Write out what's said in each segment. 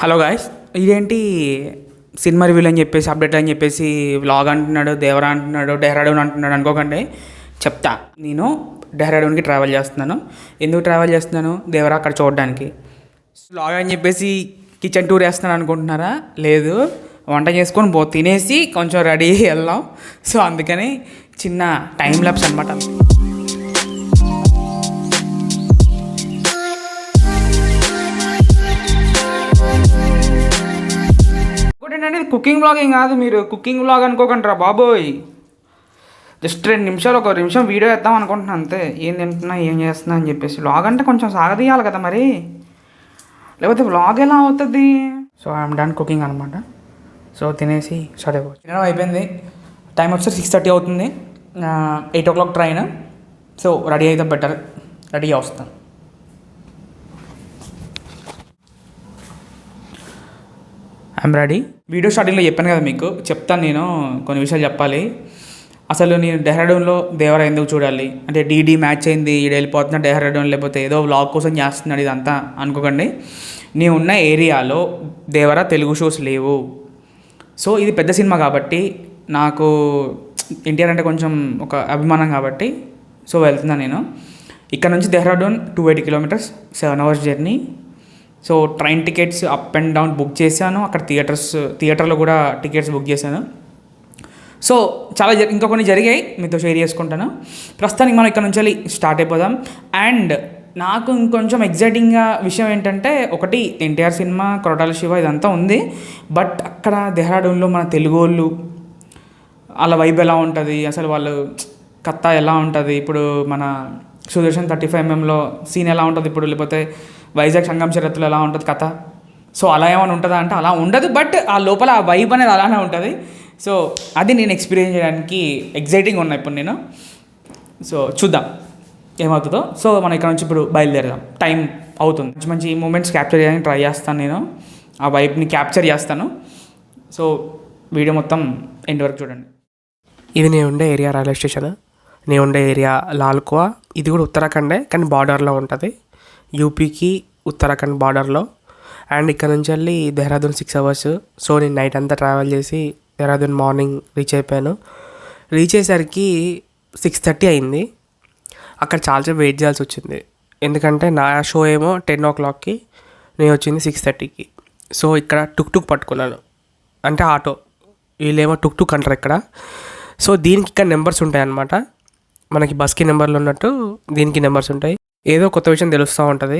Hello guys, ఇదేంటి cinema రివ్యూలు అని చెప్పేసి అప్డేట్ అని చెప్పేసి వ్లాగ్ అంటున్నాడు, దేవరా అంటున్నాడు, డెహ్రాడూన్ అంటున్నాడు అనుకోకండి. చెప్తా, నేను డెహ్రాడూన్కి ట్రావెల్ చేస్తున్నాను. ఎందుకు ట్రావెల్ చేస్తున్నాను? దేవరా అక్కడ చూడడానికి. వ్లాగ్ అని చెప్పేసి కిచెన్ టూర్ వేస్తున్నాను అనుకుంటున్నారా? లేదు, వంట చేసుకొని తినేసి కొంచెం రెడీ అయ్యి వెళ్దాం. సో అందుకని చిన్న టైం ల్యాప్స్ అనమాట. ఏంటంటే కుకింగ్ వ్లాగింగ్ కాదు, మీరు కుకింగ్ వ్లాగ్ అనుకోకండి రా బాబోయ్. జస్ట్ 2 నిమిషాలు, 1 నిమిషం వీడియో వేద్దాం అనుకుంటున్నాను అంతే. ఏం తింటున్నా, ఏం చేస్తున్నా అని చెప్పేసి. వ్లాగ్ అంటే కొంచెం సాగదీయాలి కదా మరి, లేకపోతే వ్లాగ్ ఎలా అవుతుంది? సో ఐఎమ్ డన్ కుకింగ్ అనమాట. సో తినేసి స్టార్ట్ అయిపోవచ్చు. తినడం అయిపోయింది. టైం వచ్చి 6:30 అవుతుంది. 8 o'clock ట్రైన్. సో రెడీ అయితే బెటర్. రెడీ వస్తాను. I'm ready. వీడియో స్టార్టింగ్లో చెప్పాను కదా మీకు, చెప్తాను. నేను కొన్ని విషయాలు చెప్పాలి. అసలు నేను డెహ్రాడూన్లో దేవరా ఎందుకు చూడాలి అంటే, డీడీ మ్యాచ్ అయింది, ఈడ వెళ్ళిపోతున్నా డెహ్రాడూన్, లేకపోతే ఏదో వ్లాగ్ కోసం చేస్తున్నాడు ఇదంతా అనుకోకండి. నేను ఉన్న ఏరియాలో దేవరా తెలుగు షోస్ లేవు. సో ఇది పెద్ద సినిమా కాబట్టి, నాకు ఎన్టీఆర్ అంటే కొంచెం ఒక అభిమానం కాబట్టి సో వెళ్తున్నాను నేను. ఇక్కడ నుంచి Dehradun 280 kilometers, 7 hours journey. So train tickets up and down book చేశాను. అక్కడ థియేటర్లో కూడా టికెట్స్ బుక్ చేశాను. సో చాలా ఇంకా కొన్ని జరిగాయి, మీతో షేర్ చేసుకుంటాను. ప్రస్తుతానికి మనం ఇక్కడ నుంచి స్టార్ట్ అయిపోదాం. అండ్ నాకు ఇంకొంచెం ఎగ్జైటింగ్గా విషయం ఏంటంటే, ఒకటి ఎన్టీఆర్ సినిమా, కొరటాల శివ ఇదంతా ఉంది. బట్ అక్కడ డెహ్రాడూన్లో మన తెలుగు వాళ్ళు, వాళ్ళ వైబ్ ఎలా ఉంటుంది, అసలు వాళ్ళు కథ ఎలా ఉంటుంది, ఇప్పుడు మన సుదర్శన్ 35mmలో సీన్ ఎలా ఉంటుంది ఇప్పుడు, లేకపోతే వైజాగ్ సంగం చరిత్రలో ఎలా ఉంటుంది కథ. సో అలా ఏమైనా ఉంటుందా అంటే అలా ఉండదు, బట్ ఆ లోపల ఆ వైబ్ అనేది అలానే ఉంటుంది. సో అది నేను ఎక్స్పీరియన్స్ చేయడానికి ఎగ్జైటింగ్ ఉన్నా ఇప్పుడు నేను. సో చూద్దాం ఏమవుతుందో. సో మనం ఇక్కడ నుంచి ఇప్పుడు బయలుదేరదాం. టైం అవుతుంది. మంచి మంచి మూమెంట్స్ క్యాప్చర్ చేయడానికి ట్రై చేస్తాను నేను. ఆ వైబ్ని క్యాప్చర్ చేస్తాను. సో వీడియో మొత్తం ఎండ్ వరకు చూడండి. ఇది నేను ఉండే ఏరియా రైల్వే స్టేషన్. నేను ఉండే ఏరియా లాల్కువా. ఇది కూడా ఉత్తరాఖండే, కానీ బార్డర్లో ఉంటుంది, యూపీకి ఉత్తరాఖండ్ బార్డర్లో. అండ్ ఇక్కడ నుంచి వెళ్ళి దెహ్రాదూన్ 6 hours. సో నేను నైట్ అంతా ట్రావెల్ చేసి దెహ్రాదూన్ మార్నింగ్ రీచ్ అయిపోయాను. రీచ్ అయ్యేసరికి 6:30 అయింది. అక్కడ చాలాసేపు వెయిట్ చేయాల్సి వచ్చింది, ఎందుకంటే నా షో ఏమో 10 o'clockకి, నేను వచ్చింది 6:30కి. సో ఇక్కడ టుక్ పట్టుకున్నాను, అంటే ఆటో. వీళ్ళేమో టుక్ అంటారు ఇక్కడ. సో దీనికి ఇక్కడ నెంబర్స్ ఉంటాయి అన్నమాట. మనకి బస్కి నెంబర్లు ఉన్నట్టు దీనికి నెంబర్స్ ఉంటాయి. ఏదో కొత్త విషయం తెలుస్తూ ఉంటుంది.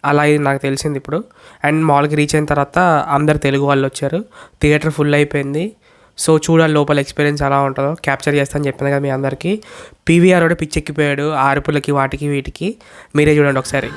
అలా ఇది నాకు తెలిసింది ఇప్పుడు. అండ్ మాల్కి రీచ్ అయిన తర్వాత అందరు తెలుగు వాళ్ళు వచ్చారు. థియేటర్ ఫుల్ అయిపోయింది. సో చూడాలి లోపల ఎక్స్పీరియన్స్ ఎలా ఉంటుందో. క్యాప్చర్ చేస్తాను చెప్పాను కదా మీ అందరికీ. పీవీఆర్ కూడా పిచ్చెక్కిపోయాడు ఆరుపులకి వాటికి వీటికి. మీరే చూడండి ఒకసారి.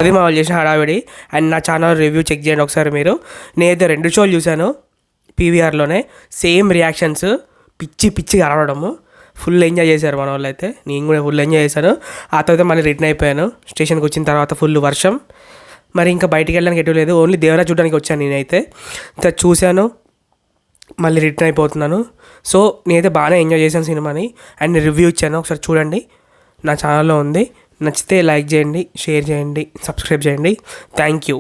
అది మా వాళ్ళు చేసిన హడావిడి. అండ్ నా ఛానల్ రివ్యూ చెక్ చేయండి ఒకసారి మీరు. నేనైతే 2 షోలు చూశాను పీవీఆర్లోనే. సేమ్ రియాక్షన్స్, పిచ్చిగా అరవడము. ఫుల్ ఎంజాయ్ చేశారు మన వాళ్ళు అయితే. నేను కూడా ఫుల్ ఎంజాయ్ చేశాను. ఆ తర్వాత మళ్ళీ రిటర్న్ అయిపోయాను. స్టేషన్కి వచ్చిన తర్వాత ఫుల్ వర్షం, మరి ఇంకా బయటికి వెళ్ళడానికి ఎటు లేదు. ఓన్లీ దేవరా చూడడానికి వచ్చాను నేనైతే. చూశాను, మళ్ళీ రిటర్న్ అయిపోతున్నాను. సో నేనైతే బాగానే ఎంజాయ్ చేశాను సినిమాని. అండ్ రివ్యూ ఇచ్చాను, ఒకసారి చూడండి, నా ఛానల్లో ఉంది. నచ్చితే లైక్ చేయండి, షేర్ చేయండి, సబ్స్క్రైబ్ చేయండి. Thank you.